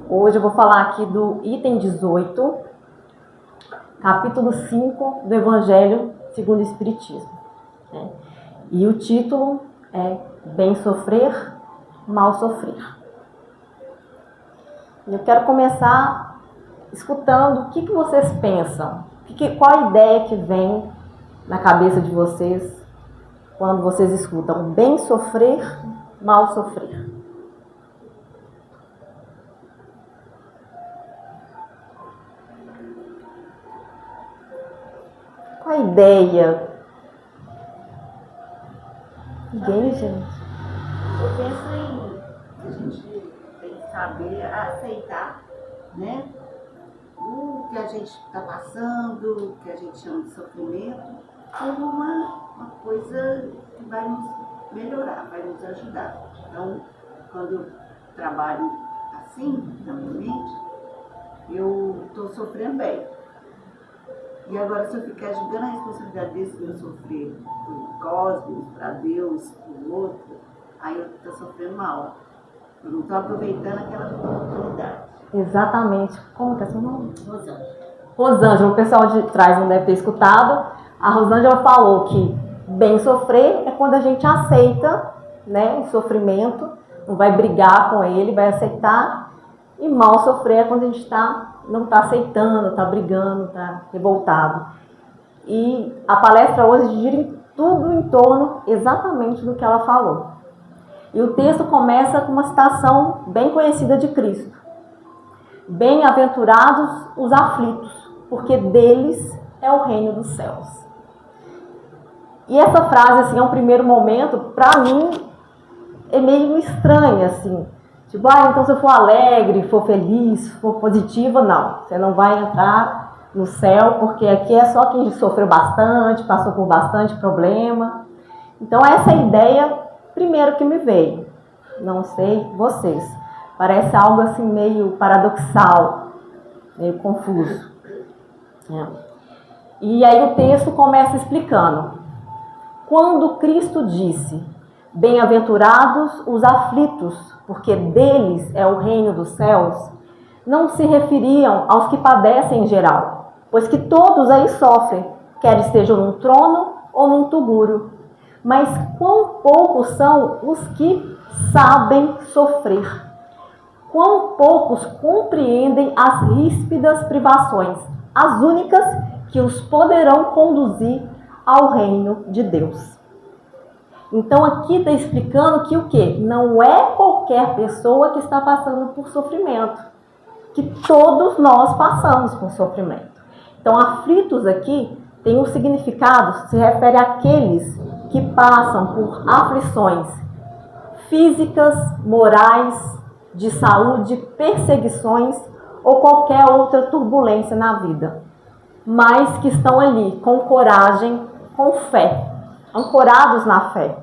Hoje eu vou falar aqui do item 18, capítulo 5 do Evangelho segundo o Espiritismo. E o título é Bem Sofrer, Mal Sofrer. Eu quero começar escutando o que vocês pensam, qual a ideia que vem na cabeça de vocês quando vocês escutam bem sofrer, mal sofrer. Qual a ideia? Ninguém, gente? Eu penso em a gente tem que saber aceitar, né? O que a gente está passando, o que a gente chama de sofrimento, como uma coisa que vai nos melhorar, vai nos ajudar. Então, quando eu trabalho assim, na minha mente, eu estou sofrendo bem. E agora, se eu ficar julgando a responsabilidade desse meu sofrer pro cosmos, para Deus, pro outro, aí eu estou sofrendo mal. Eu não estou aproveitando aquela oportunidade. Exatamente. Como que é seu nome? Rosângela. Rosângela, o pessoal de trás não deve ter escutado. A Rosângela falou que bem sofrer é quando a gente aceita, né, o sofrimento, não vai brigar com ele, vai aceitar. E mal sofrer é quando a gente não está aceitando, está brigando, está revoltado. E a palestra hoje gira tudo em torno exatamente do que ela falou. E o texto começa com uma citação bem conhecida de Cristo. Bem-aventurados os aflitos, porque deles é o reino dos céus. E essa frase, assim, a um primeiro momento, para mim, é meio estranha, assim. Tipo, então se eu for alegre, for feliz, for positiva, não. Você não vai entrar no céu, porque aqui é só quem sofreu bastante, passou por bastante problema. Então essa é a ideia, primeiro, que me veio. Não sei vocês. Parece algo assim meio paradoxal, meio confuso. E aí o texto começa explicando. Quando Cristo disse, bem-aventurados os aflitos, porque deles é o reino dos céus, não se referiam aos que padecem em geral, pois que todos aí sofrem, quer estejam num trono ou num tugúrio. Mas quão poucos são os que sabem sofrer. Quão poucos compreendem as ríspidas privações, as únicas que os poderão conduzir ao reino de Deus. Então aqui está explicando que o quê? Não é qualquer pessoa que está passando por sofrimento, que todos nós passamos por sofrimento. Então aflitos aqui tem um significado, se refere àqueles que passam por aflições físicas, morais, de saúde, perseguições ou qualquer outra turbulência na vida, mas que estão ali com coragem, com fé, ancorados na fé.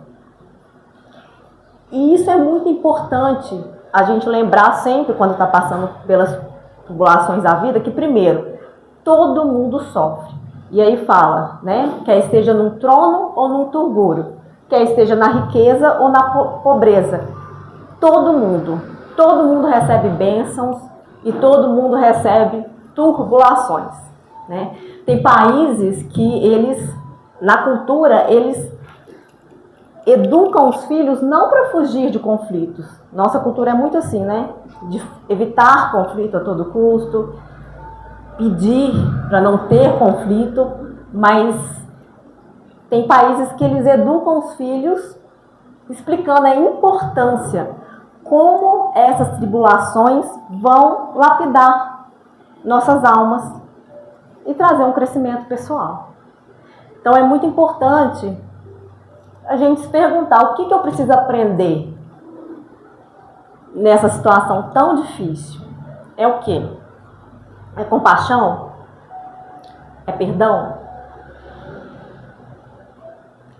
E isso é muito importante a gente lembrar sempre, quando está passando pelas tribulações da vida, que primeiro, todo mundo sofre. E aí fala, né, quer esteja num trono ou num tugúrio, quer esteja na riqueza ou na pobreza. Todo mundo recebe bênçãos e todo mundo recebe turbulações, né? Tem países que eles, na cultura, eles educam os filhos não para fugir de conflitos. Nossa cultura é muito assim, né? De evitar conflito a todo custo, pedir para não ter conflito, mas tem países que eles educam os filhos explicando a importância, como essas tribulações vão lapidar nossas almas e trazer um crescimento pessoal. Então é muito importante a gente se perguntar o que eu preciso aprender nessa situação tão difícil. É o quê? É compaixão? É perdão?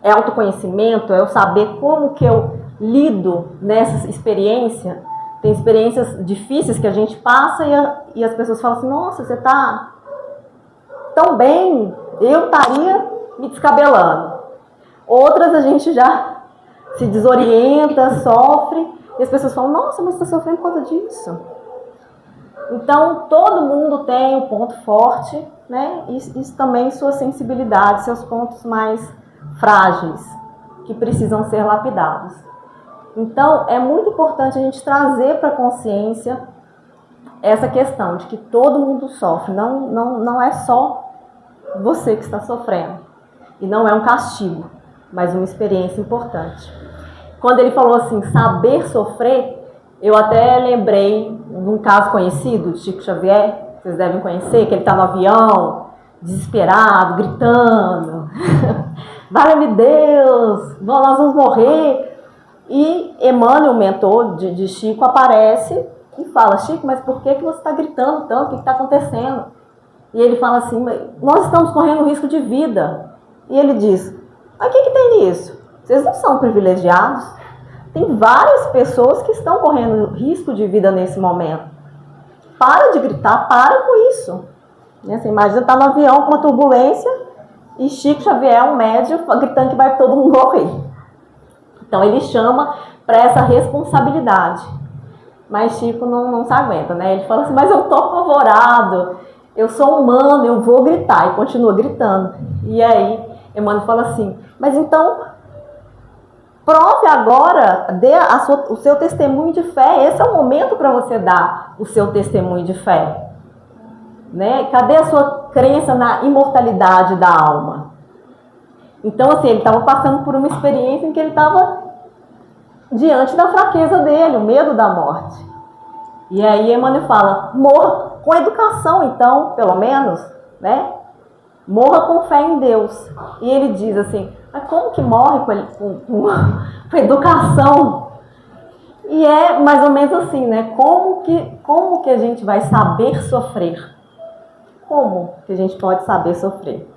É autoconhecimento? É eu saber como que eu lido nessa experiência? Tem experiências difíceis que a gente passa e as pessoas falam assim, nossa, você está tão bem, eu estaria me descabelando. Outras a gente já se desorienta, sofre, E as pessoas falam, nossa, mas você está sofrendo por causa disso. Então, todo mundo tem um ponto forte, né? Isso também sua sensibilidade, seus pontos mais frágeis, que precisam ser lapidados. Então, é muito importante a gente trazer para a consciência essa questão de que todo mundo sofre. Não é só você que está sofrendo. E não é um castigo, mas uma experiência importante. Quando ele falou assim, saber sofrer, eu até lembrei de um caso conhecido de Chico Xavier, vocês devem conhecer, que ele está no avião, desesperado, gritando, valeu-me Deus, nós vamos morrer. E Emmanuel, o mentor de Chico, aparece e fala, Chico, mas por que você está gritando tanto? O que está acontecendo? E ele fala assim, nós estamos correndo risco de vida. E ele diz, mas o que tem nisso? Vocês não são privilegiados? Tem várias pessoas que estão correndo risco de vida nesse momento. Para de gritar, para com isso. Você imagina estar no avião com uma turbulência e Chico Xavier, um médium, gritando que vai todo mundo morrer. Então ele chama para essa responsabilidade. Mas Chico não se aguenta, né? Ele fala assim, mas eu estou apavorado, eu sou humano, eu vou gritar. E continua gritando. E aí Emmanuel fala assim, mas então prove agora, dê o seu testemunho de fé. Esse é o momento para você dar o seu testemunho de fé. Né? Cadê a sua crença na imortalidade da alma? Então, assim, ele estava passando por uma experiência em que ele estava diante da fraqueza dele, o medo da morte. E aí Emmanuel fala, morra com educação, então, pelo menos, né? Morra com fé em Deus. E ele diz assim, mas como que morre com educação? E é mais ou menos assim, né? Como que a gente vai saber sofrer? Como que a gente pode saber sofrer?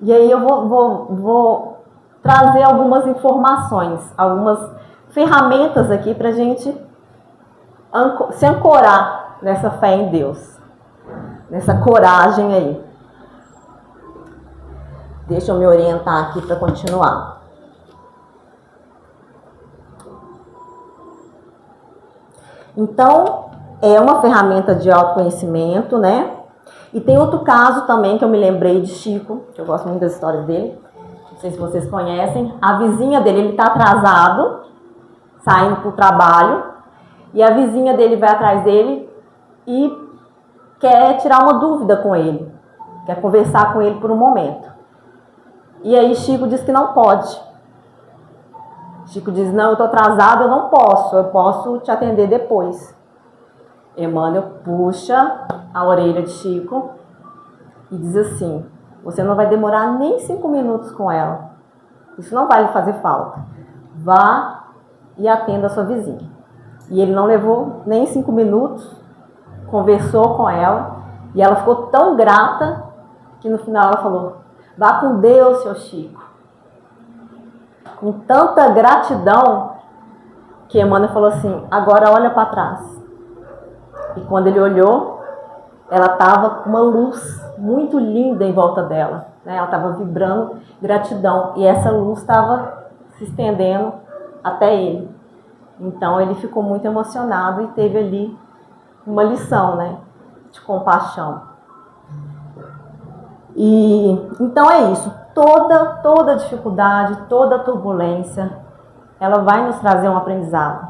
E aí eu vou trazer algumas informações, algumas ferramentas aqui para a gente se ancorar nessa fé em Deus, nessa coragem aí. Deixa eu me orientar aqui para continuar. Então, é uma ferramenta de autoconhecimento, né? E tem outro caso também que eu me lembrei de Chico, que eu gosto muito das histórias dele. Não sei se vocês conhecem. A vizinha dele, ele está atrasado, saindo para o trabalho, e a vizinha dele vai atrás dele e quer tirar uma dúvida com ele, quer conversar com ele por um momento. E aí Chico diz que não pode. Chico diz, não, eu estou atrasado, eu posso te atender depois. Emmanuel puxa a orelha de Chico e diz assim, você não vai demorar nem 5 minutos com ela. Isso não vai lhe fazer falta. Vá e atenda a sua vizinha. E ele não levou nem 5 minutos, conversou com ela e ela ficou tão grata que no final ela falou, vá com Deus, seu Chico. Com tanta gratidão que Emmanuel falou assim, agora olha para trás. E quando ele olhou, ela estava com uma luz muito linda em volta dela. Né? Ela estava vibrando gratidão. E essa luz estava se estendendo até ele. Então ele ficou muito emocionado e teve ali uma lição, né, de compaixão. E então é isso. Toda dificuldade, toda turbulência, ela vai nos trazer um aprendizado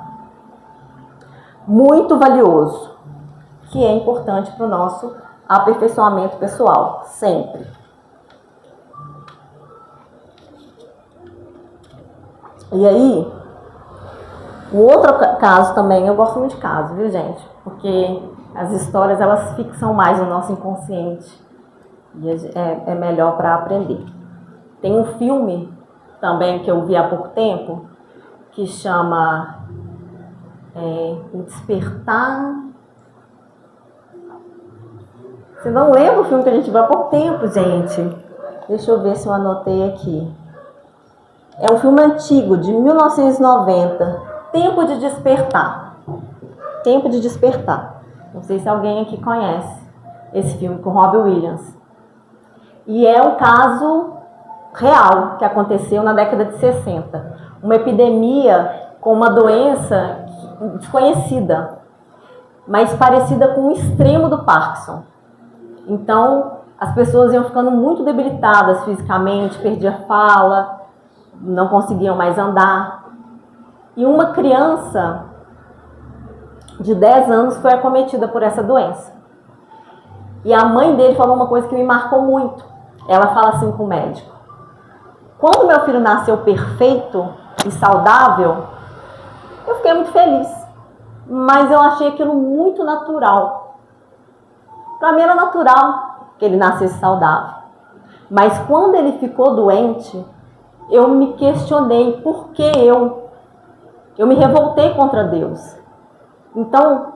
muito valioso, que é importante para o nosso aperfeiçoamento pessoal, sempre. E aí, o outro caso também, eu gosto muito de caso, viu, gente? Porque as histórias, elas fixam mais no nosso inconsciente e é melhor para aprender. Tem um filme também que eu vi há pouco tempo, que chama O Despertar. Você não lembra o filme que a gente viu há pouco tempo, gente? Deixa eu ver se eu anotei aqui. É um filme antigo, de 1990. Tempo de Despertar. Tempo de Despertar. Não sei se alguém aqui conhece esse filme com Robin Williams. E é um caso real que aconteceu na década de 60. Uma epidemia com uma doença desconhecida, mas parecida com o extremo do Parkinson. Então, as pessoas iam ficando muito debilitadas fisicamente, perdiam fala, não conseguiam mais andar. E uma criança de 10 anos foi acometida por essa doença. E a mãe dele falou uma coisa que me marcou muito. Ela fala assim com o médico: quando meu filho nasceu perfeito e saudável, eu fiquei muito feliz. Mas eu achei aquilo muito natural. Para mim era natural que ele nascesse saudável. Mas quando ele ficou doente, eu me questionei por que eu me revoltei contra Deus. Então,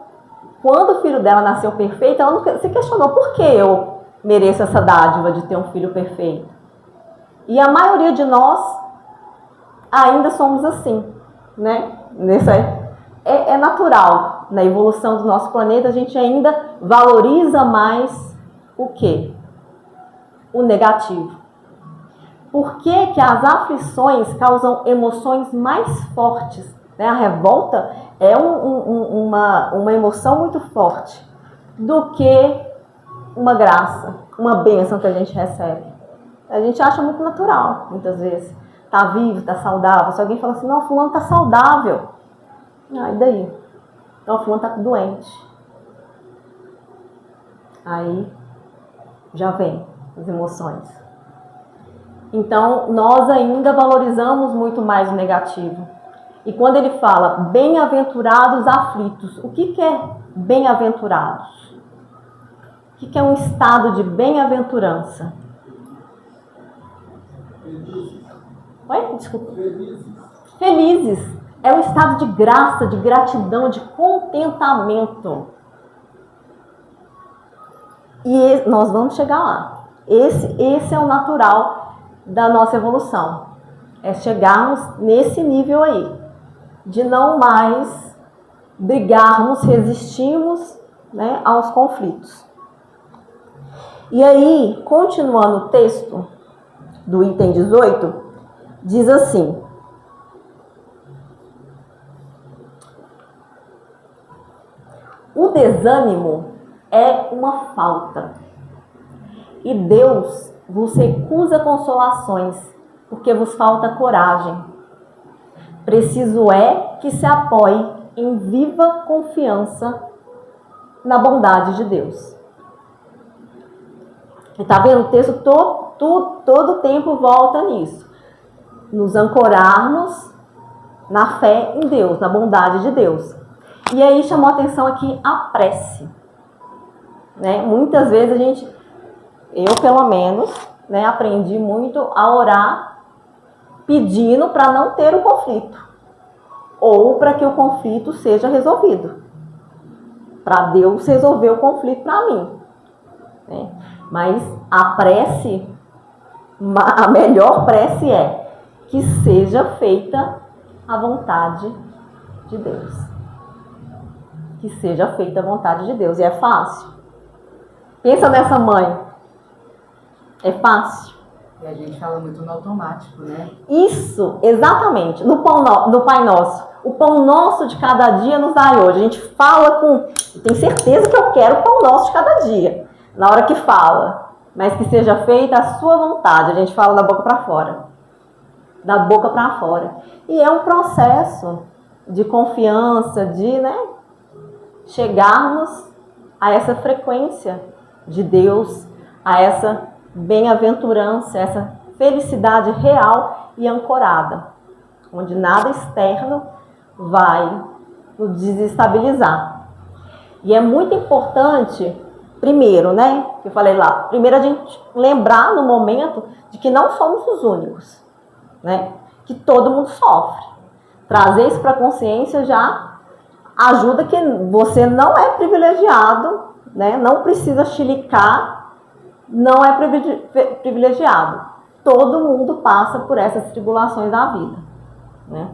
quando o filho dela nasceu perfeito, ela não se questionou por que eu mereço essa dádiva de ter um filho perfeito. E a maioria de nós ainda somos assim, né? É natural. Na evolução do nosso planeta, a gente ainda valoriza mais o quê? O negativo. Por que que as aflições causam emoções mais fortes? Né? A revolta é uma emoção muito forte do que uma graça, uma bênção que a gente recebe. A gente acha muito natural, muitas vezes. Tá vivo, tá saudável. Se alguém fala assim, não, fulano tá saudável. Ah, e daí? Então, fulano tá doente. Aí já vem as emoções. Então, nós ainda valorizamos muito mais o negativo. E quando ele fala bem-aventurados aflitos, o que é bem-aventurados? O que é um estado de bem-aventurança? Oi? Desculpa. Felizes. É um estado de graça, de gratidão, de contentamento. E nós vamos chegar lá. Esse é o natural da nossa evolução. É chegarmos nesse nível aí. De não mais brigarmos, resistirmos, né, aos conflitos. E aí, continuando o texto do item 18, diz assim: o desânimo é uma falta, e Deus vos recusa consolações, porque vos falta coragem. Preciso é que se apoie em viva confiança na bondade de Deus. E tá vendo? O texto todo o tempo volta nisso. Nos ancorarmos na fé em Deus, na bondade de Deus. E aí chamou a atenção aqui a prece. Né? Muitas vezes eu pelo menos, né, aprendi muito a orar pedindo para não ter o conflito. Ou para que o conflito seja resolvido. Para Deus resolver o conflito para mim. Né? Mas a prece, a melhor prece é que seja feita a vontade de Deus. Que seja feita a vontade de Deus. E é fácil. Pensa nessa mãe. É fácil. E a gente fala muito no automático, né? Isso, exatamente. No Pai Nosso. O pão nosso de cada dia nos dai hoje. A gente fala com... Tenho certeza que eu quero o pão nosso de cada dia. Na hora que fala. Mas que seja feita a sua vontade. A gente fala da boca para fora. Da boca para fora. E é um processo de confiança, de, né, chegarmos a essa frequência de Deus, a essa bem-aventurança, essa felicidade real e ancorada, onde nada externo vai nos desestabilizar. E é muito importante, primeiro, né, que eu falei lá, primeiro a gente lembrar no momento de que não somos os únicos, né, que todo mundo sofre. Trazer isso para a consciência já ajuda que você não é privilegiado, né, não precisa chilicar, não é privilegiado. Todo mundo passa por essas tribulações da vida. Né?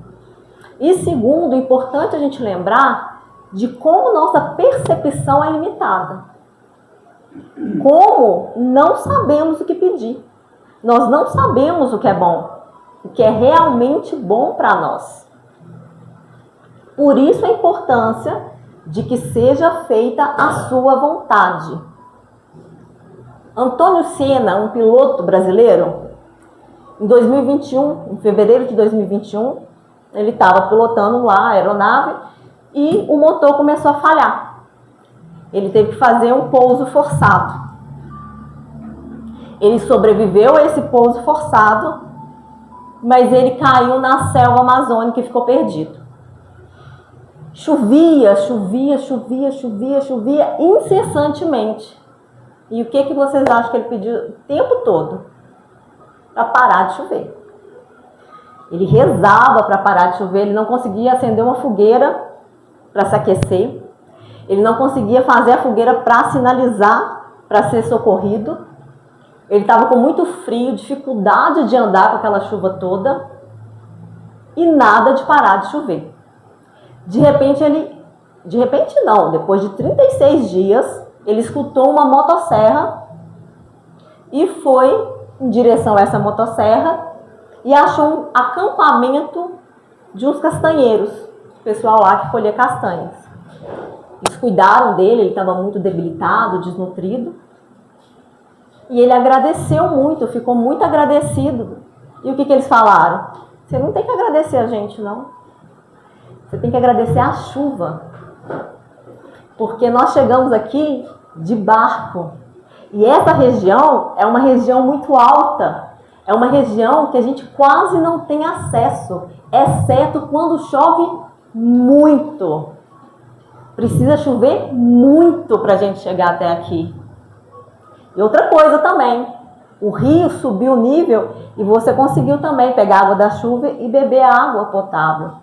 E segundo, é importante a gente lembrar de como nossa percepção é limitada. Como não sabemos o que pedir. Nós não sabemos o que é bom. O que é realmente bom para nós. Por isso a importância de que seja feita a sua vontade. Antônio Senna, um piloto brasileiro, em 2021, em fevereiro de 2021, ele estava pilotando lá a aeronave e o motor começou a falhar. Ele teve que fazer um pouso forçado. Ele sobreviveu a esse pouso forçado, mas ele caiu na selva amazônica e ficou perdido. Chovia incessantemente. E o que vocês acham que ele pediu o tempo todo? Para parar de chover. Ele rezava para parar de chover, ele não conseguia acender uma fogueira para se aquecer, ele não conseguia fazer a fogueira para sinalizar, para ser socorrido. Ele estava com muito frio, dificuldade de andar com aquela chuva toda e nada de parar de chover. Depois de 36 dias, ele escutou uma motosserra e foi em direção a essa motosserra e achou um acampamento de uns castanheiros, o pessoal lá que colhia castanhas. Eles cuidaram dele, ele estava muito debilitado, desnutrido, e ele agradeceu muito, ficou muito agradecido. E o que eles falaram? Você não tem que agradecer a gente, não. Você tem que agradecer a chuva, porque nós chegamos aqui de barco. E essa região é uma região muito alta. É uma região que a gente quase não tem acesso, exceto quando chove muito. Precisa chover muito para a gente chegar até aqui. E outra coisa também, o rio subiu o nível e você conseguiu também pegar água da chuva e beber água potável.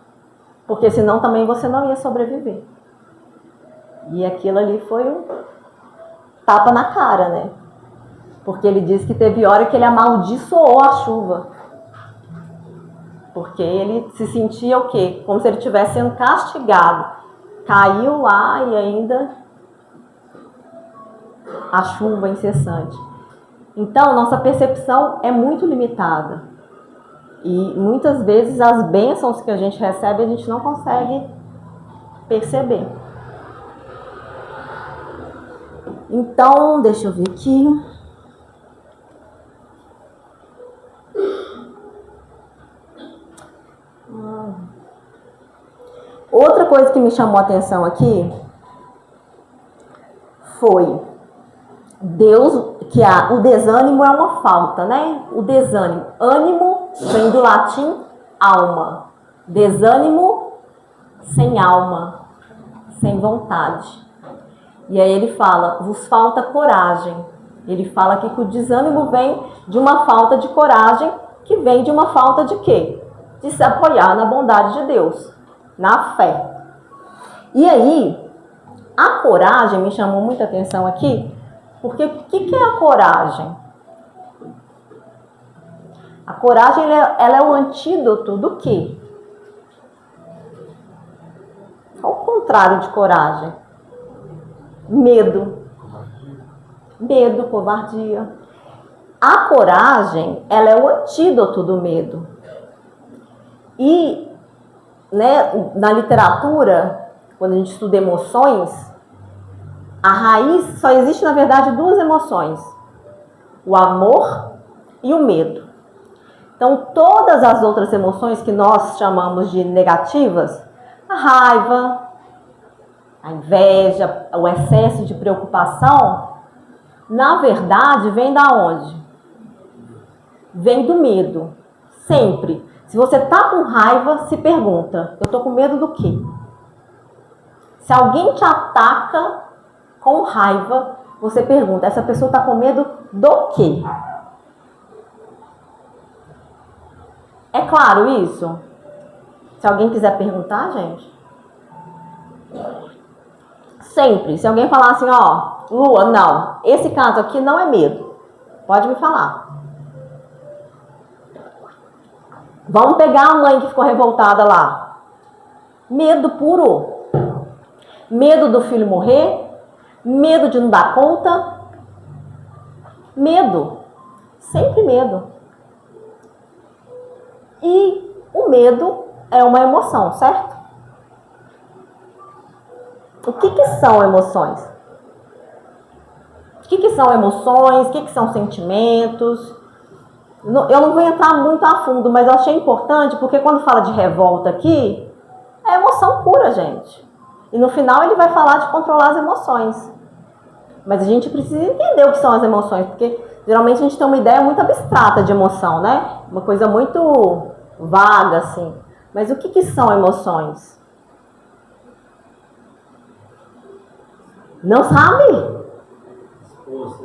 Porque senão também você não ia sobreviver. E aquilo ali foi um tapa na cara, né? Porque ele disse que teve hora que ele amaldiçoou a chuva. Porque ele se sentia o quê? Como se ele estivesse sendo castigado. Caiu lá e ainda a chuva incessante. Então, nossa percepção é muito limitada. E muitas vezes as bênçãos que a gente recebe, a gente não consegue perceber. Então, deixa eu ver aqui. Outra coisa que me chamou a atenção aqui foi o desânimo é uma falta, né? O desânimo. Ânimo vem do latim alma. Desânimo sem alma, sem vontade. E aí ele fala, vos falta coragem. Ele fala aqui que o desânimo vem de uma falta de coragem, que vem de uma falta de quê? De se apoiar na bondade de Deus, na fé. E aí, a coragem me chamou muita atenção aqui, porque o que é a coragem? A coragem ela é o antídoto do quê? Ao contrário de coragem. Medo. Medo, covardia. A coragem, ela é o antídoto do medo. E, né, na literatura, quando a gente estuda emoções, a raiz só existe, na verdade, duas emoções. O amor e o medo. Então, todas as outras emoções que nós chamamos de negativas, a raiva, a inveja, o excesso de preocupação, na verdade, vem da onde? Vem do medo. Sempre. Se você está com raiva, se pergunta, eu estou com medo do quê? Se alguém te ataca com raiva, você pergunta, essa pessoa está com medo do quê? É claro isso? Se alguém quiser perguntar, gente. Sempre. Se alguém falar assim, ó, Lua, não, esse caso aqui não é medo. Pode me falar. Vamos pegar a mãe que ficou revoltada lá. Medo puro. Medo do filho morrer. Medo de não dar conta. Medo. Sempre medo. E o medo é uma emoção, certo? O que são emoções? O que são emoções? O que são sentimentos? Eu não vou entrar muito a fundo, mas eu achei importante porque quando fala de revolta aqui, é emoção pura, gente. E no final ele vai falar de controlar as emoções. Mas a gente precisa entender o que são as emoções, porque geralmente a gente tem uma ideia muito abstrata de emoção, né? Uma coisa muito vaga, assim. Mas o que são emoções? Não sabe? Os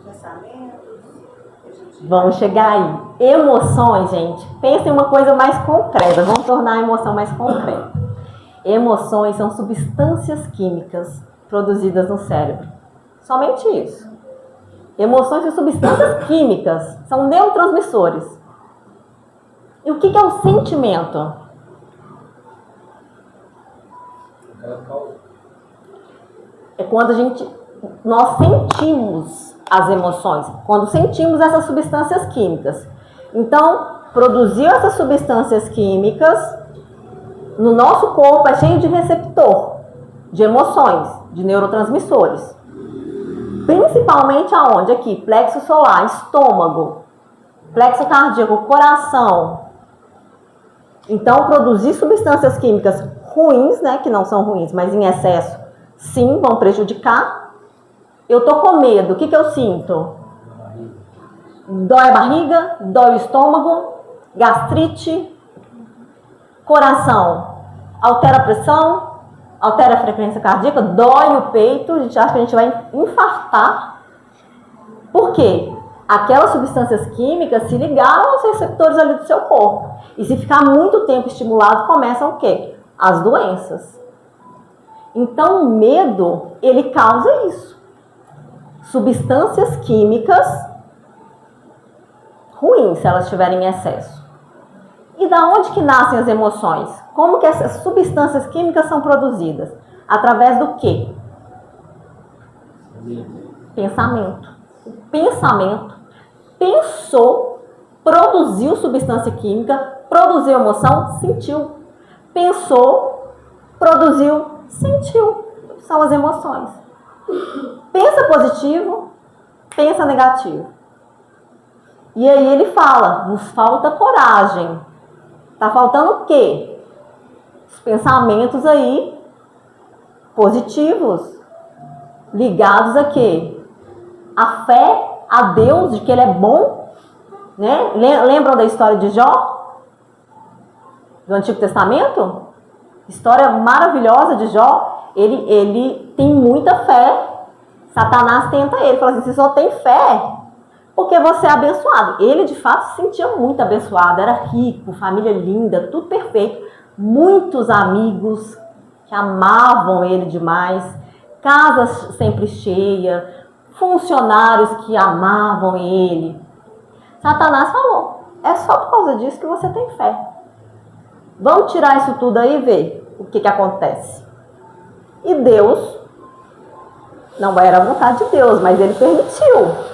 pensamentos. Vamos chegar aí. Emoções, gente. Pensa em uma coisa mais concreta. Vamos tornar a emoção mais concreta. Emoções são substâncias químicas produzidas no cérebro. Somente isso. Emoções são substâncias químicas. São neurotransmissores. E o que é o sentimento? É quando nós sentimos as emoções, quando sentimos essas substâncias químicas. Então, produziu essas substâncias químicas, no nosso corpo é cheio de receptor, de emoções, de neurotransmissores. Principalmente aonde? Aqui, plexo solar, estômago, plexo cardíaco, coração. Então, produzir substâncias químicas ruins, né, que não são ruins, mas em excesso, sim, vão prejudicar. Eu tô com medo, o que eu sinto? Dói a barriga, dói o estômago, gastrite, coração, altera a pressão, altera a frequência cardíaca, dói o peito, a gente acha que a gente vai infartar. Por quê? Aquelas substâncias químicas se ligaram aos receptores ali do seu corpo. E se ficar muito tempo estimulado, começam o quê? As doenças. Então, o medo, ele causa isso. Substâncias químicas ruins, se elas estiverem em excesso. E da onde que nascem as emoções? Como que essas substâncias químicas são produzidas? Através do quê? Pensamento. O pensamento pensou, produziu substância química, produziu emoção, sentiu. Pensou, produziu, sentiu. São as emoções. Pensa positivo, pensa negativo. E aí ele fala, nos falta coragem. Tá faltando o quê? Os pensamentos aí positivos, ligados a quê? A fé a Deus, de que Ele é bom, né? Lembram da história de Jó? Do Antigo Testamento? História maravilhosa de Jó. Ele tem muita fé. Satanás tenta ele, fala assim, você só tem fé porque você é abençoado. Ele, de fato, se sentia muito abençoado, era rico, família linda, tudo perfeito. Muitos amigos que amavam ele demais, casa sempre cheia, funcionários que amavam ele. Satanás falou, é só por causa disso que você tem fé. Vamos tirar isso tudo aí e ver o que acontece. E Deus, não era a vontade de Deus, mas ele permitiu.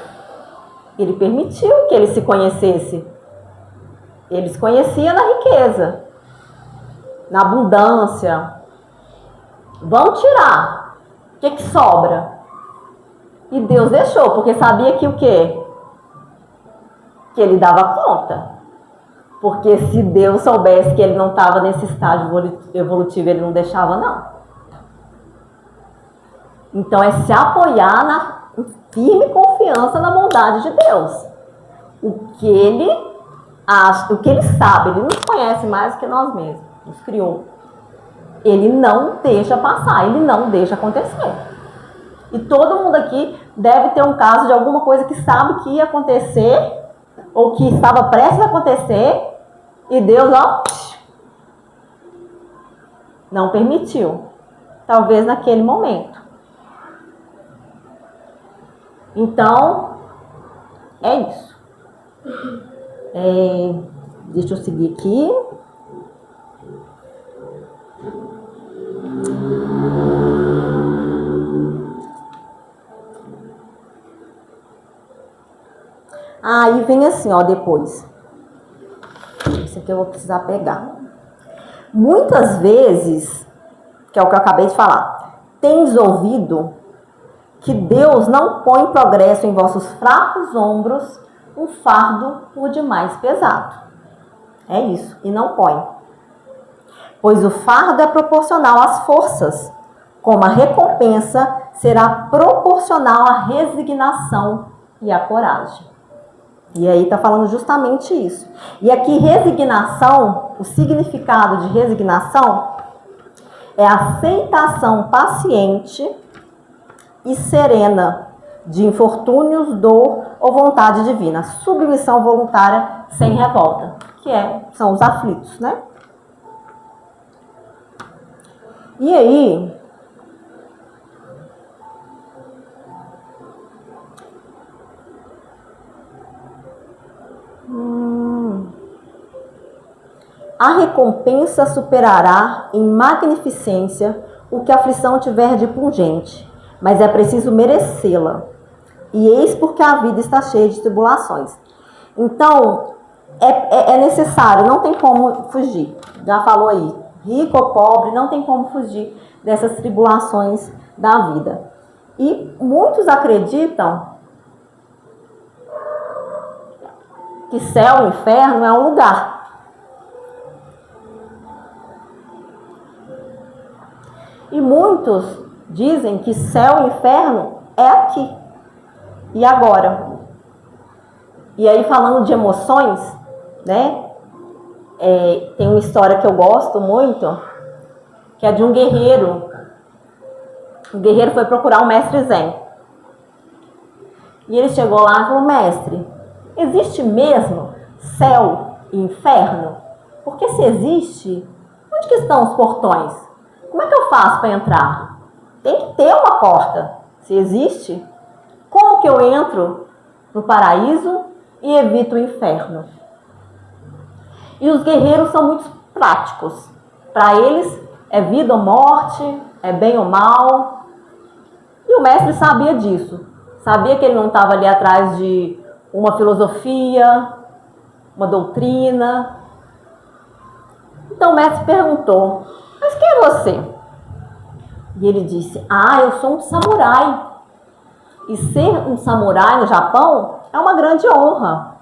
Ele permitiu que ele se conhecesse. Ele se conhecia na riqueza, na abundância. Vamos tirar. O que sobra? E Deus deixou, porque sabia que o quê? Que ele dava conta. Porque se Deus soubesse que ele não estava nesse estágio evolutivo, ele não deixava, não. Então é se apoiar na firme confiança na bondade de Deus. O que ele acha, o que ele sabe, ele nos conhece mais do que nós mesmos, nos criou. Ele não deixa passar, ele não deixa acontecer. E todo mundo aqui deve ter um caso de alguma coisa que sabe que ia acontecer, ou que estava prestes a acontecer, e Deus, ó, não permitiu. Talvez naquele momento. Então, é isso. Deixa eu seguir aqui. Aí vem assim, ó, depois. Esse aqui eu vou precisar pegar. Muitas vezes, que é o que eu acabei de falar, tendes ouvido que Deus não põe progresso em vossos fracos ombros um fardo por demais pesado. É isso, e não põe. Pois o fardo é proporcional às forças, como a recompensa será proporcional à resignação e à coragem. E aí está falando justamente isso. E aqui resignação, o significado de resignação é aceitação paciente e serena de infortúnios, dor ou vontade divina. Submissão voluntária sem revolta, que são os aflitos, né? E aí, a recompensa superará em magnificência o que a aflição tiver de pungente, mas é preciso merecê-la. E eis porque a vida está cheia de tribulações. Então, é necessário, não tem como fugir. Já falou aí, rico ou pobre, não tem como fugir dessas tribulações da vida. E muitos acreditam que céu e inferno é um lugar. E muitos dizem que céu e inferno é aqui e agora. E aí, falando de emoções, né? Tem uma história que eu gosto muito, que é de um guerreiro. O guerreiro foi procurar um mestre zen. E ele chegou lá e falou: mestre, existe mesmo céu e inferno? Porque se existe, onde que estão os portões? Como é que eu faço para entrar? Tem que ter uma porta. Se existe, como que eu entro no paraíso e evito o inferno? E os guerreiros são muito práticos. Para eles é vida ou morte, é bem ou mal. E o mestre sabia disso. Sabia que ele não estava ali atrás de uma filosofia, uma doutrina. Então o mestre perguntou: mas quem é você? E ele disse: eu sou um samurai. E ser um samurai no Japão é uma grande honra.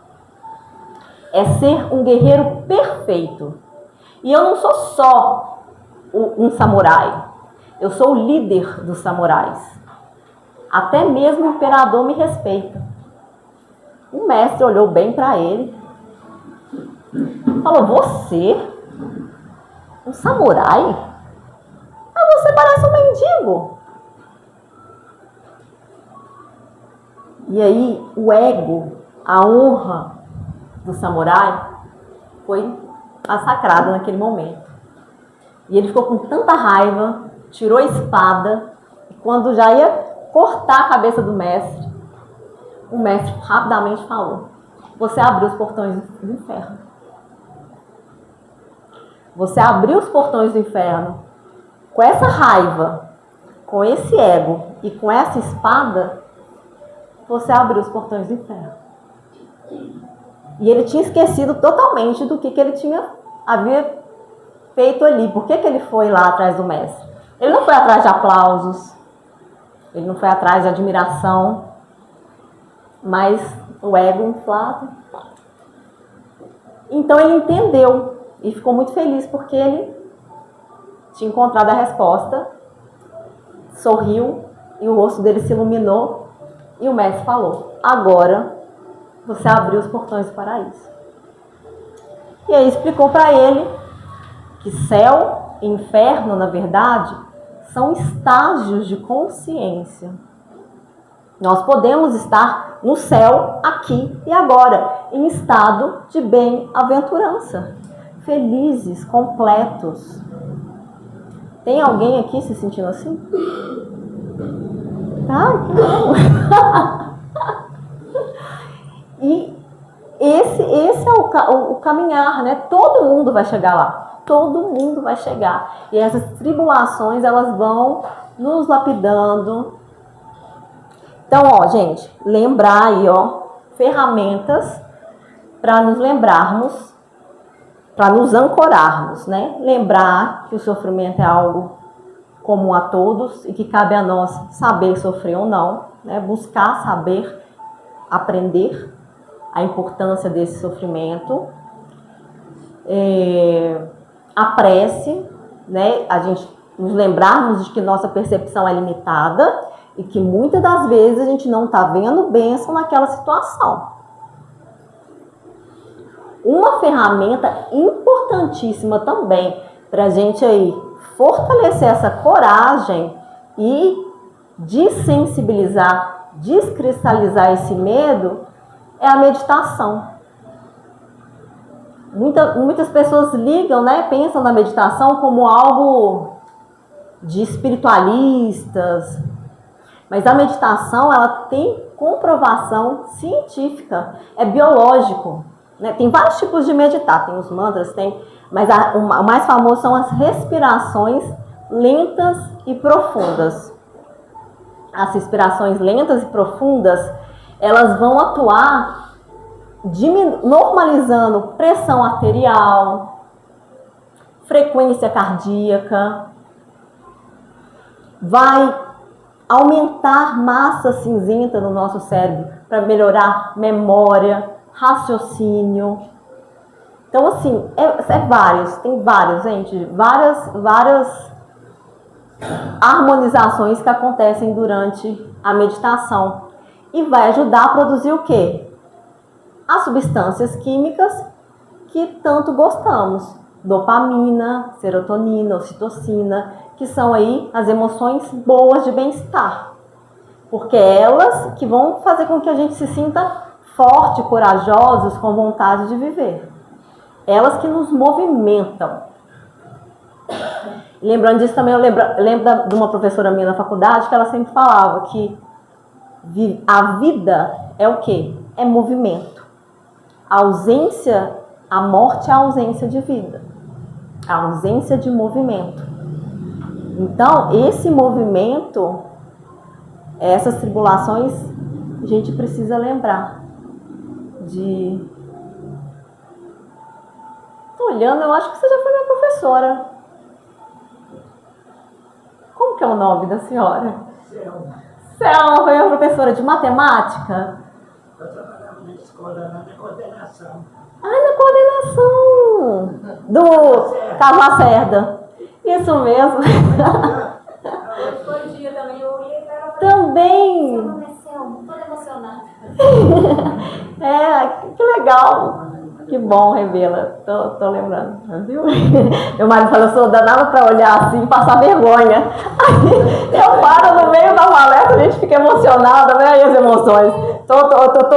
É ser um guerreiro perfeito. E eu não sou só um samurai. Eu sou o líder dos samurais. Até mesmo o imperador me respeita. O mestre olhou bem para ele. Falou: você? Um samurai? Você parece um mendigo. E aí, o ego, a honra do samurai foi massacrada naquele momento. E ele ficou com tanta raiva, tirou a espada, e quando já ia cortar a cabeça do mestre, o mestre rapidamente falou: você abriu os portões do inferno. Você abriu os portões do inferno. Com essa raiva, com esse ego e com essa espada, você abriu os portões do inferno. E ele tinha esquecido totalmente do que ele havia feito ali. Por que ele foi lá atrás do mestre? Ele não foi atrás de aplausos, ele não foi atrás de admiração, mas o ego inflado. Então ele entendeu e ficou muito feliz porque ele tinha encontrado a resposta, sorriu e o rosto dele se iluminou e o mestre falou: agora você abriu os portões do paraíso. E aí explicou para ele que céu e inferno, na verdade, são estágios de consciência. Nós podemos estar no céu aqui e agora, em estado de bem-aventurança, felizes, completos. Tem alguém aqui se sentindo assim? Que bom! E esse é o caminhar, né? Todo mundo vai chegar lá. Todo mundo vai chegar. E essas tribulações, elas vão nos lapidando. Então, gente, lembrar aí, ferramentas para nos lembrarmos para nos ancorarmos, né? Lembrar que o sofrimento é algo comum a todos e que cabe a nós saber sofrer ou não, né? Buscar saber, aprender a importância desse sofrimento. A prece, né? A gente nos lembrarmos de que nossa percepção é limitada e que muitas das vezes a gente não está vendo bênção naquela situação. Uma ferramenta importantíssima também para a gente aí fortalecer essa coragem e desensibilizar, descristalizar esse medo é a meditação. Muitas pessoas ligam, né, pensam na meditação como algo de espiritualistas, mas a meditação ela tem comprovação científica, é biológico. Né? Tem vários tipos de meditar, tem os mantras, mas o mais famoso são as respirações lentas e profundas. As respirações lentas e profundas, elas vão atuar normalizando pressão arterial, frequência cardíaca, vai aumentar massa cinzenta no nosso cérebro para melhorar memória, raciocínio. Então, assim, tem vários, gente, várias harmonizações que acontecem durante a meditação e vai ajudar a produzir o quê? As substâncias químicas que tanto gostamos, dopamina, serotonina, ocitocina, que são aí as emoções boas de bem-estar, porque elas que vão fazer com que a gente se sinta forte, corajosos, com vontade de viver. Elas que nos movimentam. Lembrando disso também, eu lembro de uma professora minha na faculdade que ela sempre falava que a vida é o quê? É movimento. A morte é a ausência de vida. A ausência de movimento. Então, esse movimento, essas tribulações, a gente precisa lembrar. Tô olhando, eu acho que você já foi minha professora. Como que é o nome da senhora? Selma foi minha professora de matemática? Eu trabalhava na escola, na coordenação. Na coordenação do Carlos Lacerda. Isso mesmo. Depois dia também eu ia para Também. toda emocionada. Que legal. Que bom, Revela. Tô lembrando, viu? Meu marido falou, eu sou danada pra olhar assim e passar vergonha. Aí eu paro no meio da palestra, a gente fica emocionada, né? E as emoções. Tô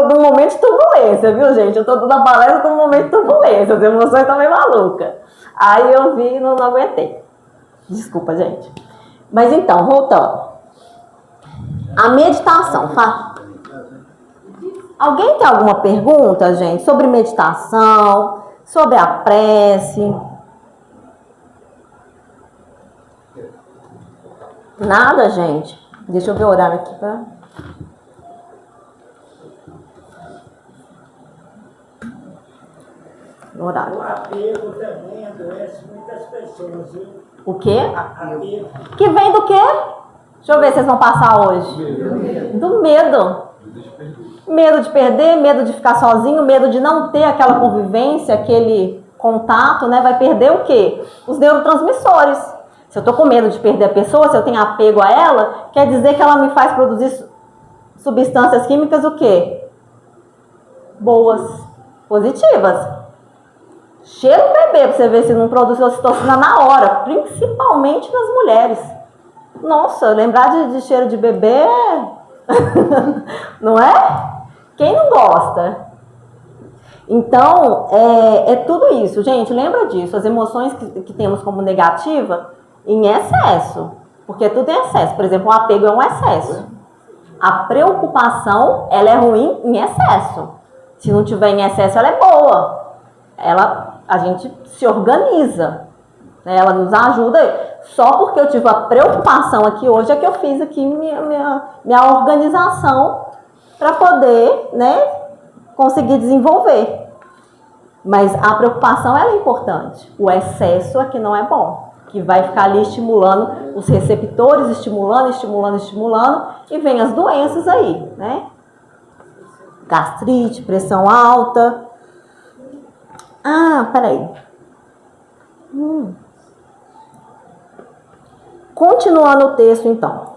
num momento de turbulência, viu, gente? Eu tô na palestra, tô num momento de turbulência. As emoções estão meio malucas. Aí eu vi e não aguentei. Desculpa, gente. Mas então, voltando. A meditação, Alguém tem alguma pergunta, gente, sobre meditação, sobre a prece? Nada, gente? Deixa eu ver o horário aqui para... Horário. O apego também adoece muitas pessoas, viu? O quê? Apego. Que vem do quê? Deixa eu ver se vocês vão passar hoje. Do medo. Medo de perder, medo de ficar sozinho, medo de não ter aquela convivência, aquele contato, né? Vai perder o quê? Os neurotransmissores. Se eu tô com medo de perder a pessoa, se eu tenho apego a ela, quer dizer que ela me faz produzir substâncias químicas o quê? Boas, positivas. Cheira o bebê pra você ver se não produz ocitocina na hora, principalmente nas mulheres. Nossa, lembrar de cheiro de bebê, não é? Quem não gosta? Então, é tudo isso. Gente, lembra disso. As emoções que temos como negativa, em excesso. Porque tudo é excesso. Por exemplo, o apego é um excesso. A preocupação, ela é ruim em excesso. Se não tiver em excesso, ela é boa. A gente se organiza. Né? Ela nos ajuda. Só porque eu tive a preocupação aqui hoje é que eu fiz aqui minha organização para poder, né, conseguir desenvolver. Mas a preocupação ela é importante. O excesso é que não é bom, que vai ficar ali estimulando os receptores, estimulando, e vem as doenças aí, né? Gastrite, pressão alta. Peraí. Continuando o texto, então.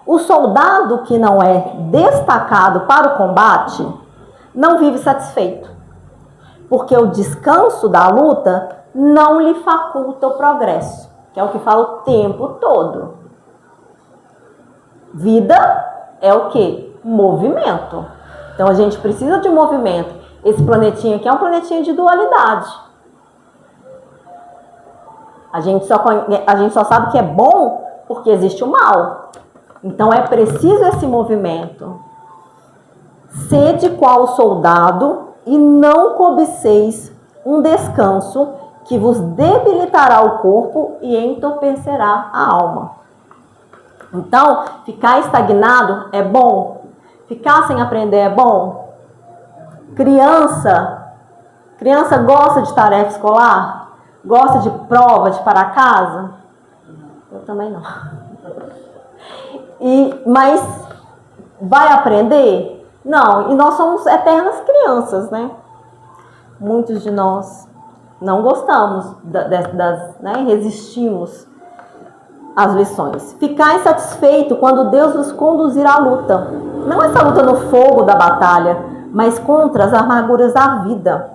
O soldado que não é destacado para o combate não vive satisfeito, porque o descanso da luta não lhe faculta o progresso, que é o que fala o tempo todo. Vida é o quê? Movimento. Então a gente precisa de movimento. Esse planetinha aqui é um planetinha de dualidade. A gente só sabe que é bom porque existe o mal. Então é preciso esse movimento. Sede qual soldado e não cobiceis um descanso que vos debilitará o corpo e entorpecerá a alma. Então, ficar estagnado é bom? Ficar sem aprender é bom? Criança gosta de tarefa escolar? Gosta de prova, de para casa? Eu também não. Mas vai aprender? Não, e nós somos eternas crianças, né? Muitos de nós não gostamos resistimos às lições. Ficar insatisfeito quando Deus nos conduzir à luta. Não essa luta no fogo da batalha, mas contra as amarguras da vida,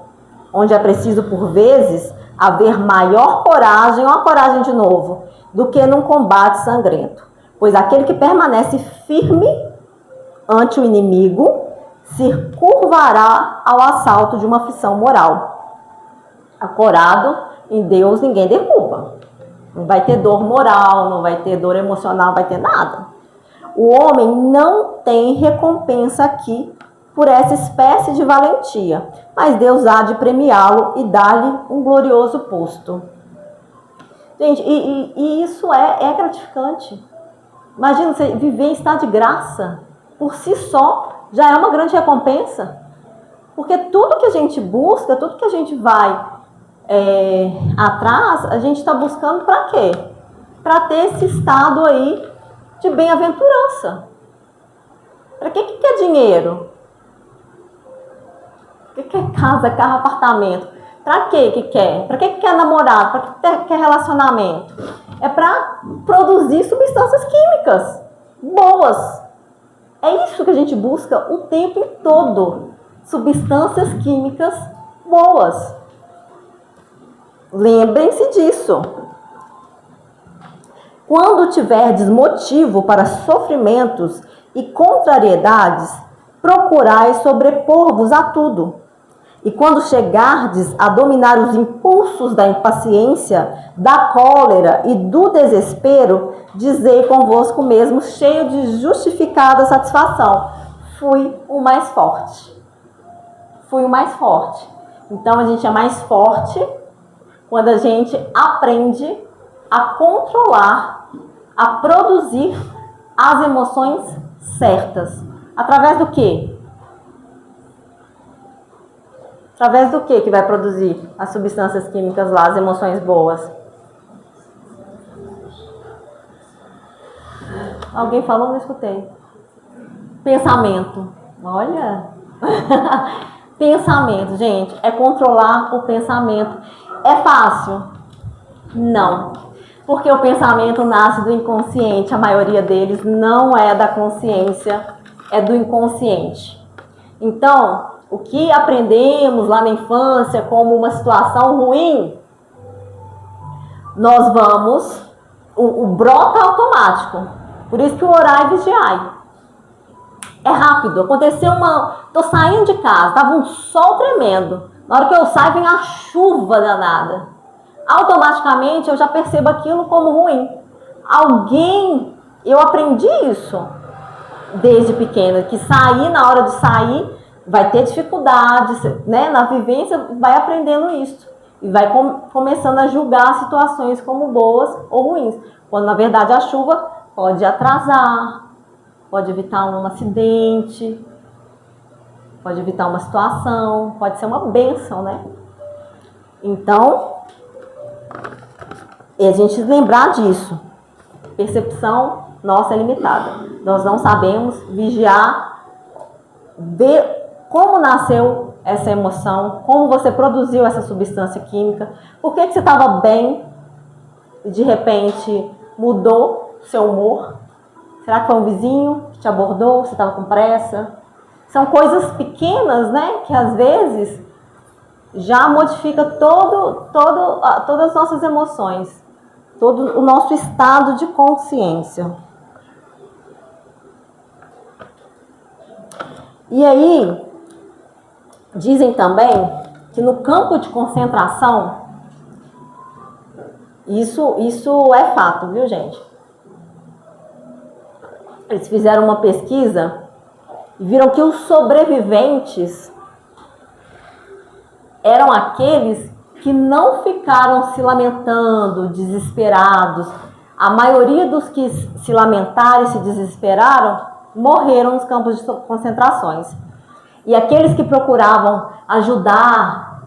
onde é preciso, por vezes, haver maior coragem, ou a coragem de novo, do que num combate sangrento. Pois aquele que permanece firme ante o inimigo se curvará ao assalto de uma aflição moral. Acorado em Deus, ninguém derruba. Não vai ter dor moral, não vai ter dor emocional, não vai ter nada. O homem não tem recompensa aqui por essa espécie de valentia, mas Deus há de premiá-lo e dar-lhe um glorioso posto. Gente, e isso é gratificante. Imagina você viver em estado de graça, por si só, já é uma grande recompensa. Porque tudo que a gente busca, tudo que a gente vai atrás, a gente está buscando para quê? Para ter esse estado aí de bem-aventurança. Para que quer dinheiro? Para que quer casa, carro, apartamento? Para que quer? Para que quer namorado? Para que quer relacionamento? É para produzir substâncias químicas boas. É isso que a gente busca o tempo todo. Substâncias químicas boas. Lembrem-se disso. Quando tiverdes motivo para sofrimentos e contrariedades, procurai sobrepor-vos a tudo. E quando chegardes a dominar os impulsos da impaciência, da cólera e do desespero, dizei convosco mesmo, cheio de justificada satisfação: fui o mais forte. Fui o mais forte. Então a gente é mais forte quando a gente aprende a controlar, a produzir as emoções certas. Através do quê? Através do que vai produzir as substâncias químicas lá, as emoções boas? Alguém falou? Não escutei. Pensamento. Olha. Pensamento, gente. É controlar o pensamento. É fácil? Não. Porque o pensamento nasce do inconsciente. A maioria deles não é da consciência, é do inconsciente. Então, o que aprendemos lá na infância como uma situação ruim, nós vamos, o brota automático. Por isso que o orar e vigiai. É rápido. Aconteceu tô saindo de casa, tava um sol tremendo. Na hora que eu saio, vem a chuva danada. Automaticamente eu já percebo aquilo como ruim. Eu aprendi isso desde pequena, que na hora de sair, vai ter dificuldades, né? Na vivência, vai aprendendo isso. E vai começando a julgar situações como boas ou ruins. Quando, na verdade, a chuva pode atrasar, pode evitar um acidente, pode evitar uma situação, pode ser uma bênção, né? Então, a gente lembrar disso. Percepção nossa é limitada. Nós não sabemos vigiar, ver como nasceu essa emoção, como você produziu essa substância química, por que você estava bem e de repente mudou seu humor. Será que foi um vizinho que te abordou, você estava com pressa? São coisas pequenas, né, que às vezes já modifica todas as nossas emoções, todo o nosso estado de consciência. E aí, dizem também que no campo de concentração, isso é fato, viu, gente? Eles fizeram uma pesquisa e viram que os sobreviventes eram aqueles que não ficaram se lamentando, desesperados. A maioria dos que se lamentaram e se desesperaram morreram nos campos de concentrações. E aqueles que procuravam ajudar,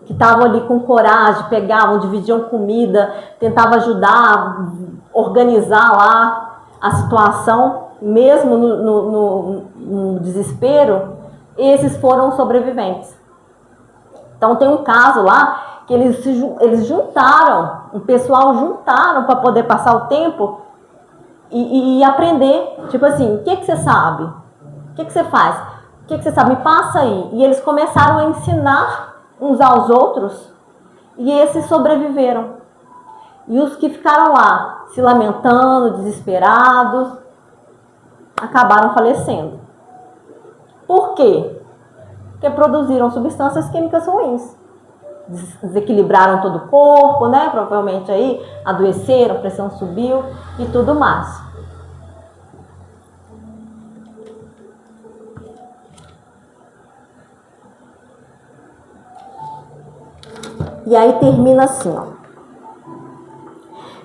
que estavam ali com coragem, pegavam, dividiam comida, tentavam ajudar, organizar lá a situação, mesmo no desespero, esses foram sobreviventes. Então tem um caso lá que eles juntaram, um pessoal juntaram para poder passar o tempo e aprender. Tipo assim, o que você sabe? O que você faz? O que você sabe? Me passa aí. E eles começaram a ensinar uns aos outros e esses sobreviveram. E os que ficaram lá se lamentando, desesperados, acabaram falecendo. Por quê? Porque produziram substâncias químicas ruins. Desequilibraram todo o corpo, né? Provavelmente aí adoeceram, a pressão subiu e tudo mais. E aí termina assim, ó.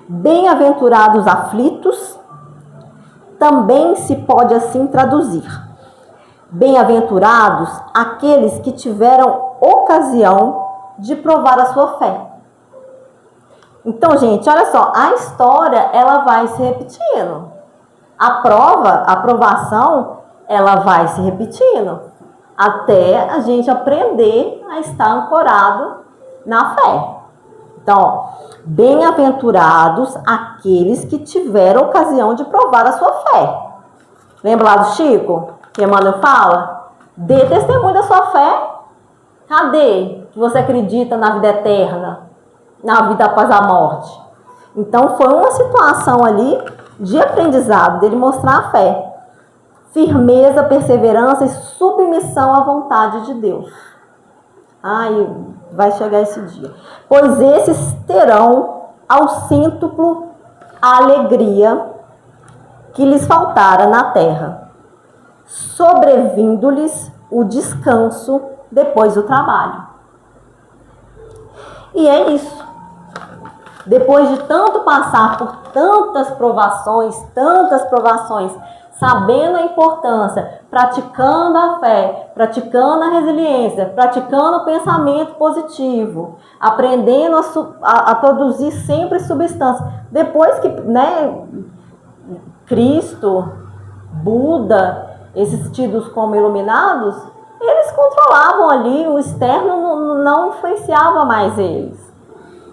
Bem-aventurados aflitos, também se pode assim traduzir. Bem-aventurados aqueles que tiveram ocasião de provar a sua fé. Então, gente, olha só, a história, ela vai se repetindo. A prova, a aprovação, ela vai se repetindo. Até a gente aprender a estar ancorado na fé. Então, bem-aventurados aqueles que tiveram ocasião de provar a sua fé. Lembra lá do Chico? Que Emmanuel fala? Dê testemunho da sua fé. Cadê que você acredita na vida eterna? Na vida após a morte? Então, foi uma situação ali de aprendizado, dele mostrar a fé. Firmeza, perseverança e submissão à vontade de Deus. Ai, vai chegar esse dia. Pois esses terão ao cêntuplo a alegria que lhes faltara na terra, sobrevindo-lhes o descanso depois do trabalho. E é isso. Depois de tanto passar por tantas provações, sabendo a importância, praticando a fé, praticando a resiliência, praticando o pensamento positivo, aprendendo a produzir sempre substância. Depois que, né, Cristo, Buda, esses tidos como iluminados, eles controlavam ali, o externo não influenciava mais eles,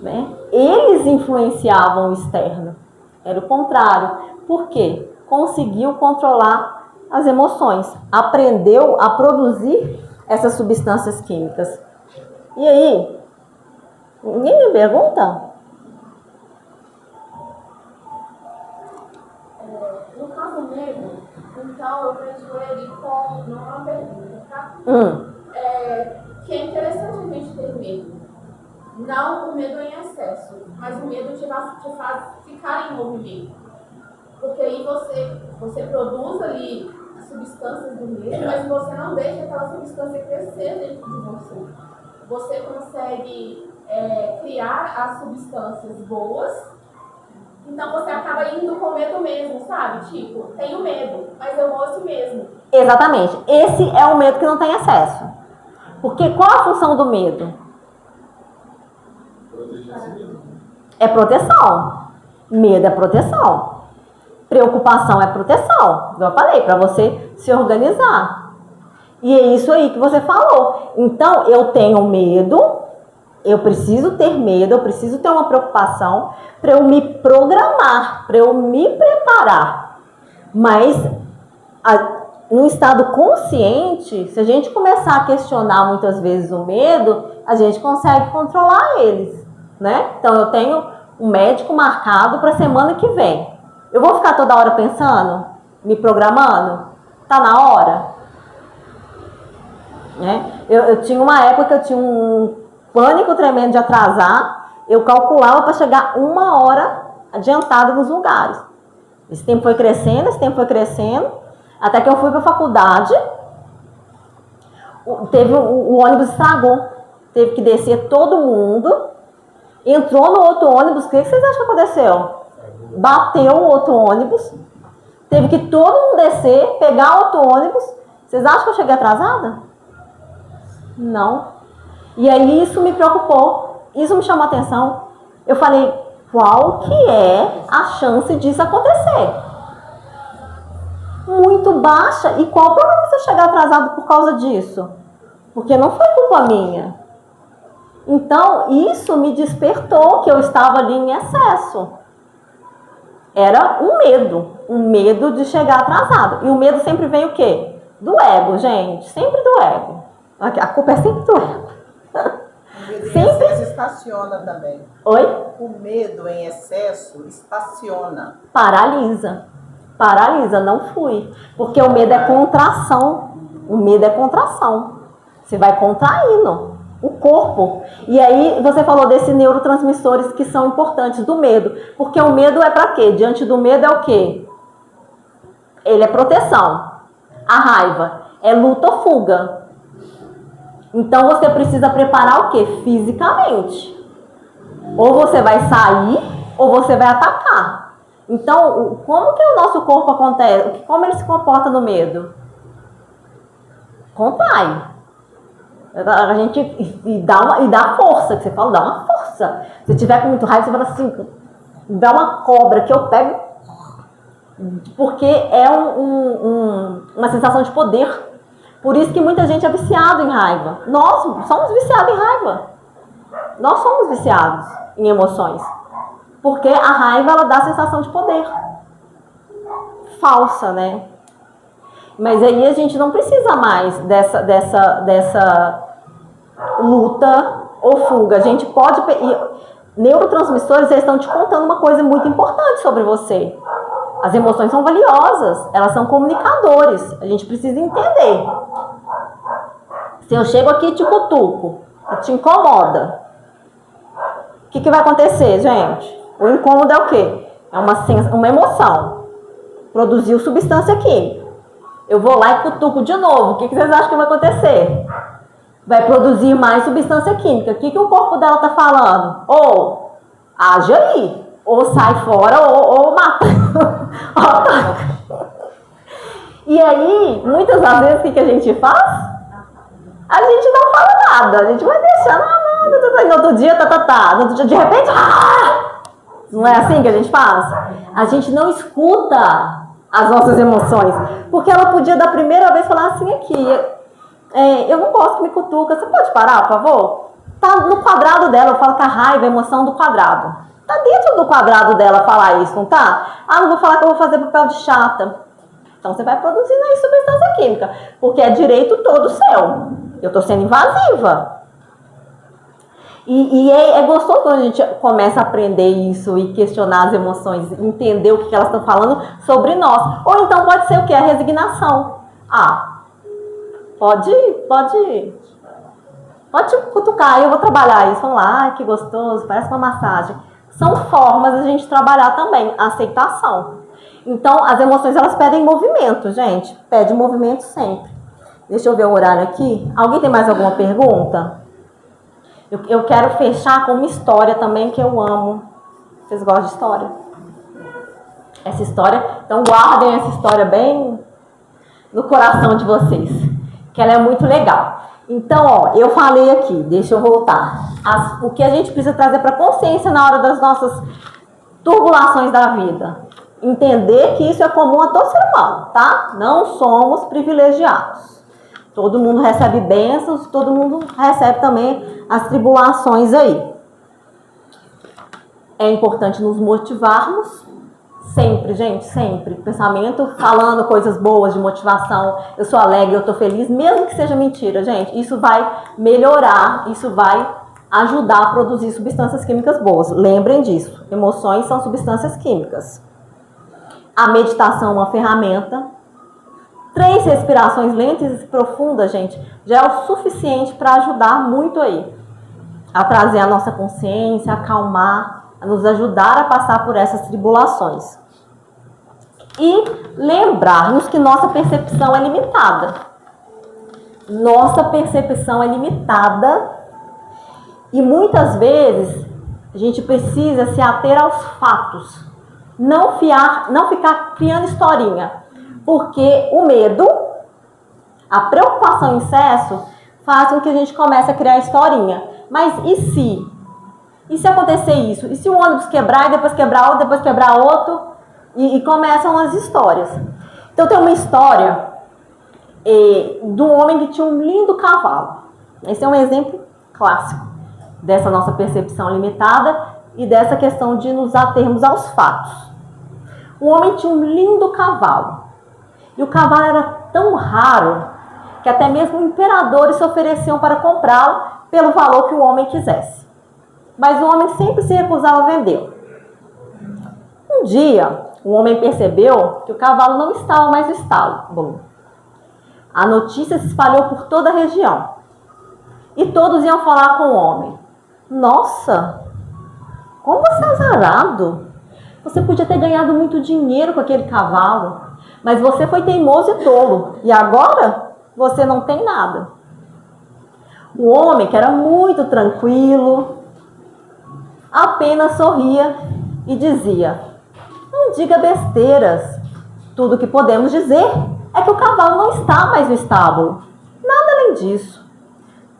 né? Eles influenciavam o externo. Era o contrário. Por quê? Conseguiu controlar as emoções, aprendeu a produzir essas substâncias químicas. E aí, ninguém me pergunta? No caso medo, então eu vejo ele com uma pergunta, tá? Que é interessante a gente ter medo. Não o medo em excesso, mas o medo te faz ficar em movimento. Porque aí você produz ali substâncias do medo, mas você não deixa aquela substância crescer dentro de você. Você consegue criar as substâncias boas, então você acaba indo com medo mesmo, sabe? Tipo, tenho medo, mas eu vou assim mesmo. Exatamente. Esse é o medo que não tem excesso. Porque qual a função do medo? é proteção. Medo é proteção. Preocupação é proteção. Como eu falei, para você se organizar. E é isso aí que você falou. Então, eu tenho medo, eu preciso ter medo, eu preciso ter uma preocupação para eu me programar, para eu me preparar. Mas, no estado consciente, se a gente começar a questionar muitas vezes o medo, a gente consegue controlar eles, né? Então, eu tenho um médico marcado para a semana que vem. Eu vou ficar toda hora pensando, me programando? Tá na hora? Né? Eu tinha uma época que eu tinha um pânico tremendo de atrasar. Eu calculava para chegar 1 hora adiantada nos lugares. Esse tempo foi crescendo, até que eu fui para a faculdade. O ônibus estragou. Teve que descer todo mundo. Entrou no outro ônibus. O que vocês acham que aconteceu? Bateu o outro ônibus. Teve que todo mundo descer, pegar outro ônibus. Vocês acham que eu cheguei atrasada? Não. E aí isso me preocupou. Isso me chamou a atenção. Eu falei, qual que é a chance disso acontecer? Muito baixa. E qual o problema se eu chegar atrasado por causa disso? Porque não foi culpa minha. Então, isso me despertou que eu estava ali em excesso. Era um medo de chegar atrasado. E o medo sempre vem o quê? Do ego, gente. Sempre do ego. A culpa é sempre do ego. O medo em excesso estaciona também. Oi? O medo em excesso estaciona. Paralisa. Paralisa, não flui. Porque o medo é contração. O medo é contração. Você vai contraindo o corpo. E aí você falou desses neurotransmissores que são importantes do medo. Porque o medo é para quê? Diante do medo é o quê? Ele é proteção. A raiva é luta ou fuga. Então você precisa preparar o quê? Fisicamente. Ou você vai sair ou você vai atacar. Então, como que o nosso corpo acontece? Como ele se comporta no medo? Contrai. A gente dá força, que você fala, dá uma força. Se tiver com muito raiva, você fala assim, dá uma cobra que eu pego, porque é uma sensação de poder. Por isso que muita gente é viciado em raiva. Nós somos viciados em raiva. Nós somos viciados em emoções. Porque a raiva, ela dá a sensação de poder. Falsa, né? Mas aí a gente não precisa mais dessa luta ou fuga. A gente pode... Neurotransmissores, eles estão te contando uma coisa muito importante sobre você. As emoções são valiosas. Elas são comunicadores. A gente precisa entender. Se eu chego aqui e te cutuco, e te incomoda, o que vai acontecer, gente? O incômodo é o quê? É uma emoção. Produziu substância química. Eu vou lá e cutuco de novo. O que vocês acham que vai acontecer? Vai produzir mais substância química. O que o corpo dela está falando? Ou age aí. Ou sai fora, ou mata. E aí, muitas das vezes, o que a gente faz? A gente não fala nada. A gente vai deixando. No outro dia, No outro dia, de repente, Não é assim que a gente faz? A gente não escuta as nossas emoções. Porque ela podia, da primeira vez, falar assim aqui. Eu não gosto que me cutuca. Você pode parar, por favor? Tá no quadrado dela. Eu falo que a raiva é a emoção do quadrado. Tá dentro do quadrado dela falar isso, não tá? Não vou falar que eu vou fazer papel de chata. Então você vai produzindo aí substância química. Porque é direito todo seu. Eu tô sendo invasiva. E é gostoso quando a gente começa a aprender isso e questionar as emoções, entender o que elas estão falando sobre nós. Ou então pode ser o quê? A resignação. Pode cutucar, eu vou trabalhar isso. Vamos lá, que gostoso, parece uma massagem. São formas de a gente trabalhar também, a aceitação. Então, as emoções, elas pedem movimento, gente. Pede movimento sempre. Deixa eu ver o horário aqui. Alguém tem mais alguma pergunta? Eu quero fechar com uma história também que eu amo. Vocês gostam de história? Essa história, então guardem essa história bem no coração de vocês, que ela é muito legal. Então, ó, eu falei aqui, deixa eu voltar. O que a gente precisa trazer para consciência na hora das nossas turbulações da vida. Entender que isso é comum a todo ser humano, tá? Não somos privilegiados. Todo mundo recebe bênçãos, todo mundo recebe também as tribulações aí. É importante nos motivarmos sempre, gente, sempre. Pensamento falando coisas boas de motivação. Eu sou alegre, eu tô feliz, mesmo que seja mentira, gente. Isso vai melhorar, isso vai ajudar a produzir substâncias químicas boas. Lembrem disso. Emoções são substâncias químicas. A meditação é uma ferramenta. 3 respirações lentas e profundas, gente, já é o suficiente para ajudar muito aí. A trazer a nossa consciência, a acalmar, a nos ajudar a passar por essas tribulações. E lembrarmos que nossa percepção é limitada. Nossa percepção é limitada e muitas vezes a gente precisa se ater aos fatos. Não ficar criando historinha. Porque o medo, a preocupação em excesso, faz com que a gente comece a criar historinha. Mas e se? E se acontecer isso? E se o ônibus quebrar e depois quebrar outro, depois quebrar outro? E começam as histórias. Então tem uma história de um homem que tinha um lindo cavalo. Esse é um exemplo clássico dessa nossa percepção limitada e dessa questão de nos atermos aos fatos. O homem tinha um lindo cavalo. E o cavalo era tão raro que até mesmo imperadores se ofereciam para comprá-lo pelo valor que o homem quisesse. Mas o homem sempre se recusava a vendê-lo. Um dia, o homem percebeu que o cavalo não estava mais no estábulo. A notícia se espalhou por toda a região. E todos iam falar com o homem. Nossa, como você é azarado! Você podia ter ganhado muito dinheiro com aquele cavalo. Mas você foi teimoso e tolo. E agora você não tem nada. O homem, que era muito tranquilo, apenas sorria e dizia: não diga besteiras. Tudo que podemos dizer é que o cavalo não está mais no estábulo. Nada além disso.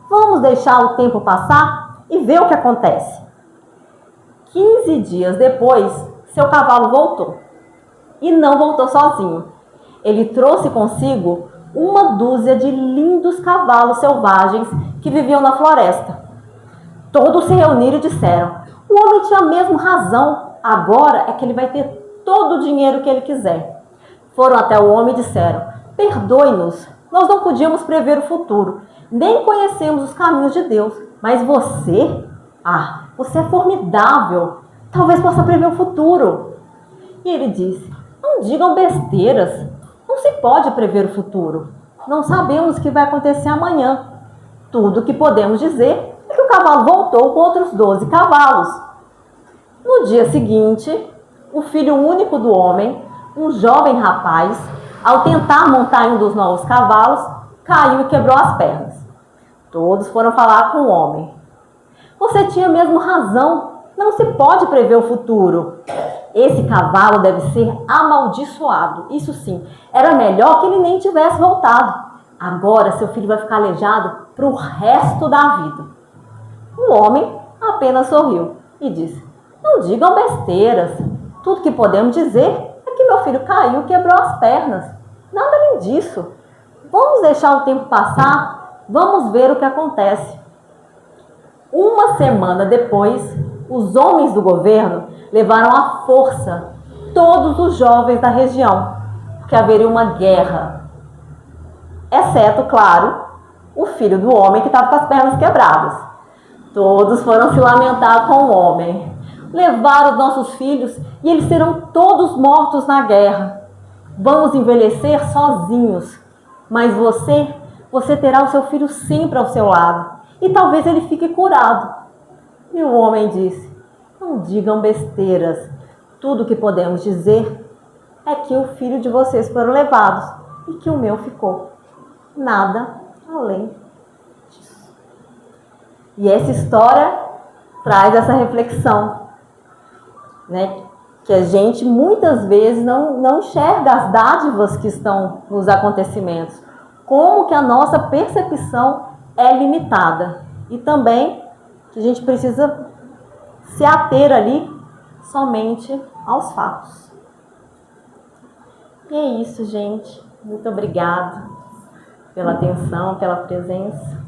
Vamos deixar o tempo passar e ver o que acontece. 15 dias depois, seu cavalo voltou. E não voltou sozinho. Ele trouxe consigo uma dúzia de lindos cavalos selvagens que viviam na floresta. Todos se reuniram e disseram: o homem tinha mesmo razão, agora é que ele vai ter todo o dinheiro que ele quiser. Foram até o homem e disseram: perdoe-nos, nós não podíamos prever o futuro, nem conhecemos os caminhos de Deus, mas você, você é formidável, talvez possa prever o futuro. E ele disse: não digam besteiras, não se pode prever o futuro, não sabemos o que vai acontecer amanhã. Tudo o que podemos dizer é que o cavalo voltou com outros 12 cavalos. No dia seguinte, o filho único do homem, um jovem rapaz, ao tentar montar em um dos novos cavalos, caiu e quebrou as pernas. Todos foram falar com o homem. Você tinha mesmo razão, não se pode prever o futuro. Esse cavalo deve ser amaldiçoado. Isso sim, era melhor que ele nem tivesse voltado. Agora seu filho vai ficar aleijado para o resto da vida. O homem apenas sorriu e disse: não digam besteiras. Tudo que podemos dizer é que meu filho caiu e quebrou as pernas. Nada além disso. Vamos deixar o tempo passar, vamos ver o que acontece. Uma semana depois, os homens do governo levaram à força todos os jovens da região, porque haveria uma guerra. Exceto, claro, o filho do homem que estava com as pernas quebradas. Todos foram se lamentar com o homem. Levaram os nossos filhos e eles serão todos mortos na guerra. Vamos envelhecer sozinhos, mas você terá o seu filho sempre ao seu lado e talvez ele fique curado. E o homem disse: não digam besteiras. Tudo o que podemos dizer é que o filho de vocês foram levados e que o meu ficou. Nada além disso. E essa história traz essa reflexão, né? Que a gente muitas vezes não enxerga as dádivas que estão nos acontecimentos. Como que a nossa percepção é limitada e também que a gente precisa se ater ali somente aos fatos. E é isso, gente. Muito obrigada pela atenção, pela presença.